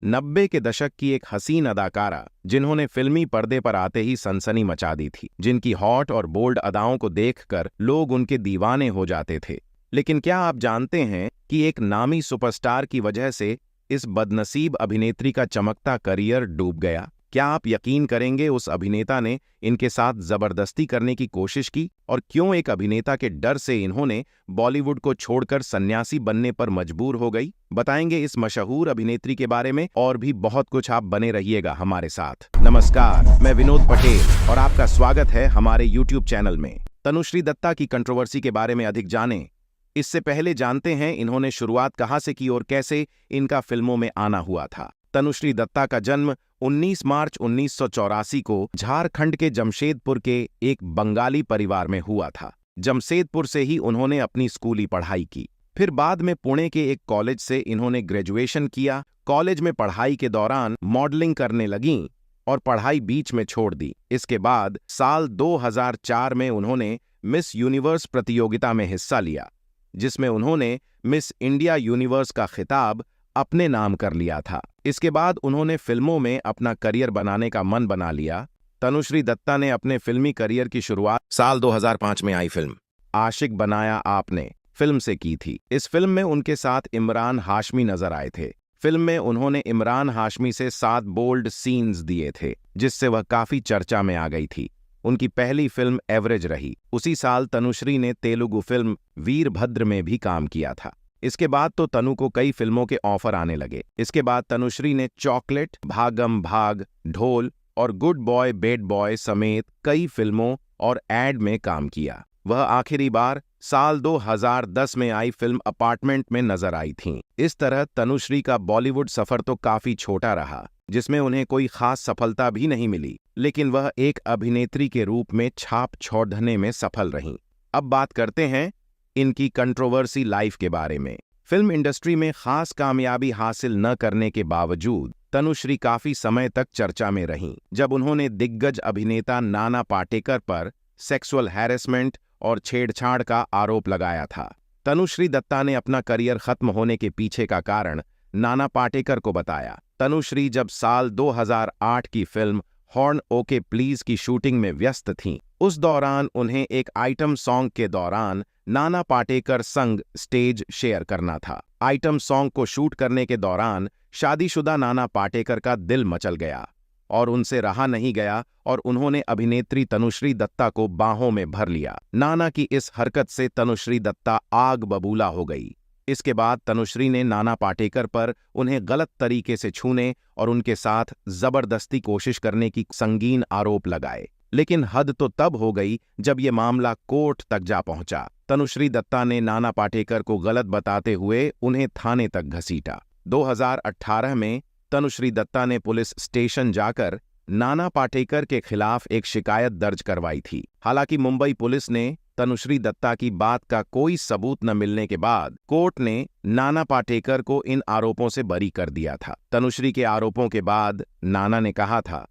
90 के दशक की एक हसीन अदाकारा जिन्होंने फिल्मी पर्दे पर आते ही सनसनी मचा दी थी, जिनकी हॉट और बोल्ड अदाओं को देखकर लोग उनके दीवाने हो जाते थे। लेकिन क्या आप जानते हैं कि एक नामी सुपरस्टार की वजह से इस बदनसीब अभिनेत्री का चमकता करियर डूब गया? क्या आप यकीन करेंगे उस अभिनेता ने इनके साथ जबरदस्ती करने की कोशिश की, और क्यों एक अभिनेता के डर से इन्होंने बॉलीवुड को छोड़कर सन्यासी बनने पर मजबूर हो गई? बताएंगे इस मशहूर अभिनेत्री के बारे में, और भी बहुत कुछ। आप बने रहिएगा हमारे साथ। नमस्कार, मैं विनोद पटेल और आपका स्वागत है हमारे यूट्यूब चैनल में। तनुश्री दत्ता की कंट्रोवर्सी के बारे में अधिक जानें इससे पहले जानते हैं इन्होंने शुरुआत कहां से की और कैसे इनका फिल्मों में आना हुआ था। तनुश्री दत्ता का जन्म 19 मार्च 1984 को झारखंड के जमशेदपुर के एक बंगाली परिवार में हुआ था। जमशेदपुर से ही उन्होंने अपनी स्कूली पढ़ाई की। फिर बाद में पुणे के एक कॉलेज से इन्होंने ग्रेजुएशन किया। कॉलेज में पढ़ाई के दौरान मॉडलिंग करने लगीं और पढ़ाई बीच में छोड़ दी। इसके बाद साल 2004 में उन्होंने मिस यूनिवर्स प्रतियोगिता में हिस्सा लिया, जिसमें उन्होंने मिस इंडिया यूनिवर्स का खिताब अपने नाम कर लिया था। इसके बाद उन्होंने फिल्मों में अपना करियर बनाने का मन बना लिया। तनुश्री दत्ता ने अपने फिल्मी करियर की शुरुआत साल 2005 में आई फिल्म आशिक बनाया आपने फिल्म से की थी। इस फिल्म में उनके साथ इमरान हाशमी नजर आए थे। फिल्म में उन्होंने इमरान हाशमी से 7 बोल्ड सीन्स दिए थे, जिससे वह काफी चर्चा में आ गई थी। उनकी पहली फिल्म एवरेज रही। उसी साल तनुश्री ने तेलुगु फिल्म वीरभद्र में भी काम किया था। इसके बाद तो तनु को कई फिल्मों के ऑफर आने लगे। इसके बाद तनुश्री ने चॉकलेट, भागम भाग, ढोल और गुड बॉय बेड बॉय समेत कई फिल्मों और एड में काम किया। वह आखिरी बार साल 2010 में आई फिल्म अपार्टमेंट में नजर आई थीं। इस तरह तनुश्री का बॉलीवुड सफर तो काफी छोटा रहा, जिसमें उन्हें कोई खास सफलता भी नहीं मिली, लेकिन वह एक अभिनेत्री के रूप में छाप छोड़ने में सफल रहीं। अब बात करते हैं इनकी कंट्रोवर्सी लाइफ के बारे में। फिल्म इंडस्ट्री में खास कामयाबी हासिल न करने के बावजूद तनुश्री काफी समय तक चर्चा में रहीं, जब उन्होंने दिग्गज अभिनेता नाना पाटेकर पर सेक्सुअल हैरेसमेंट और छेड़छाड़ का आरोप लगाया था। तनुश्री दत्ता ने अपना करियर खत्म होने के पीछे का कारण नाना पाटेकर को बताया। तनुश्री जब साल 2008 की फिल्म हॉर्न ओके प्लीज की शूटिंग में व्यस्त थीं, उस दौरान उन्हें एक आइटम सॉन्ग के दौरान नाना पाटेकर संग स्टेज शेयर करना था। आइटम सॉन्ग को शूट करने के दौरान शादीशुदा नाना पाटेकर का दिल मचल गया और उनसे रहा नहीं गया और उन्होंने अभिनेत्री तनुश्री दत्ता को बाहों में भर लिया। नाना की इस हरकत से तनुश्री दत्ता आग बबूला हो गई। इसके बाद तनुश्री ने नाना पाटेकर पर उन्हें गलत तरीके से छूने और उनके साथ जबरदस्ती कोशिश करने की संगीन आरोप लगाए। लेकिन हद तो तब हो गई जब ये मामला कोर्ट तक जा पहुंचा। तनुश्री दत्ता ने नाना पाटेकर को गलत बताते हुए उन्हें थाने तक घसीटा। 2018 में तनुश्री दत्ता ने पुलिस स्टेशन जाकर नाना पाटेकर के खिलाफ एक शिकायत दर्ज करवाई थी। हालांकि मुंबई पुलिस ने तनुश्री दत्ता की बात का कोई सबूत न मिलने के बाद कोर्ट ने नाना पाटेकर को इन आरोपों से बरी कर दिया था। तनुश्री के आरोपों के बाद नाना ने कहा था,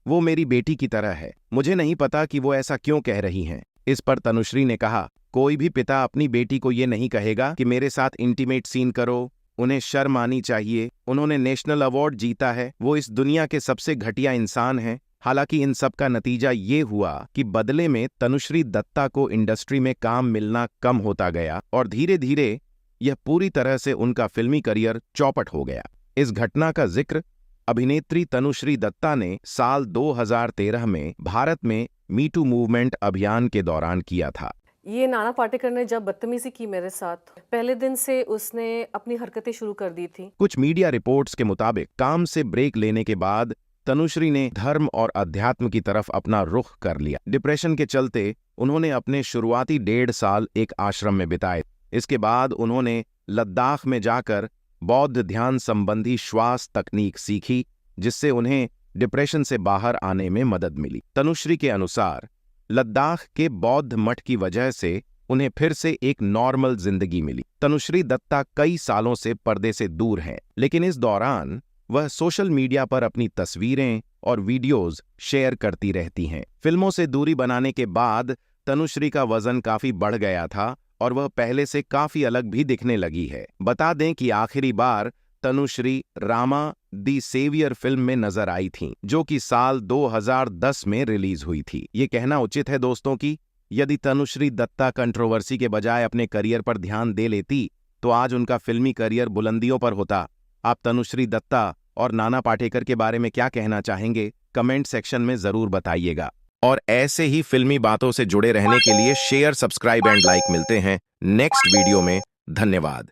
वो मेरी बेटी की तरह है, मुझे नहीं पता कि वो ऐसा क्यों कह रही हैं। इस पर तनुश्री ने कहा, कोई भी पिता अपनी बेटी को ये नहीं कहेगा कि मेरे साथ इंटीमेट सीन करो, उन्हें शर्म आनी चाहिए। उन्होंने नेशनल अवार्ड जीता है, वो इस दुनिया के सबसे घटिया इंसान हैं। हालांकि इन सब का नतीजा ये हुआ कि बदले में तनुश्री दत्ता को इंडस्ट्री में काम मिलना कम होता गया और धीरे धीरे यह पूरी तरह से उनका फिल्मी करियर चौपट हो गया। इस घटना का जिक्र अभिनेत्री तनुश्री दत्ता ने साल 2013 में भारत में मीटू मूवमेंट अभियान के दौरान किया था। ये नाना पाटेकर ने जब बदतमीजी की मेरे साथ, पहले दिन से उसने अपनी हरकतें शुरू कर दी थी। कुछ मीडिया रिपोर्ट्स के मुताबिक काम से ब्रेक लेने के बाद तनुश्री ने धर्म और अध्यात्म की तरफ अपना रुख कर लिया। डिप्रेशन के चलते उन्होंने अपने शुरुआती 1.5 साल एक आश्रम में बिताए। इसके बाद उन्होंने लद्दाख में जाकर बौद्ध ध्यान संबंधी श्वास तकनीक सीखी, जिससे उन्हें डिप्रेशन से बाहर आने में मदद मिली। तनुश्री के अनुसार लद्दाख के बौद्ध मठ की वजह से उन्हें फिर से एक नॉर्मल जिंदगी मिली। तनुश्री दत्ता कई सालों से पर्दे से दूर हैं, लेकिन इस दौरान वह सोशल मीडिया पर अपनी तस्वीरें और वीडियोज शेयर करती रहती हैं। फिल्मों से दूरी बनाने के बाद तनुश्री का वजन काफी बढ़ गया था और वह पहले से काफी अलग भी दिखने लगी है। बता दें कि आखिरी बार तनुश्री रामा दी सेवियर फिल्म में नजर आई थीं, जो कि साल 2010 में रिलीज हुई थी। ये कहना उचित है दोस्तों कि यदि तनुश्री दत्ता कंट्रोवर्सी के बजाय अपने करियर पर ध्यान दे लेती तो आज उनका फिल्मी करियर बुलंदियों पर होता। आप तनुश्री दत्ता और नाना पाटेकर के बारे में क्या कहना चाहेंगे, कमेंट सेक्शन में जरूर बताइएगा। और ऐसे ही फिल्मी बातों से जुड़े रहने के लिए शेयर, सब्सक्राइब एंड लाइक। मिलते हैं नेक्स्ट वीडियो में। धन्यवाद।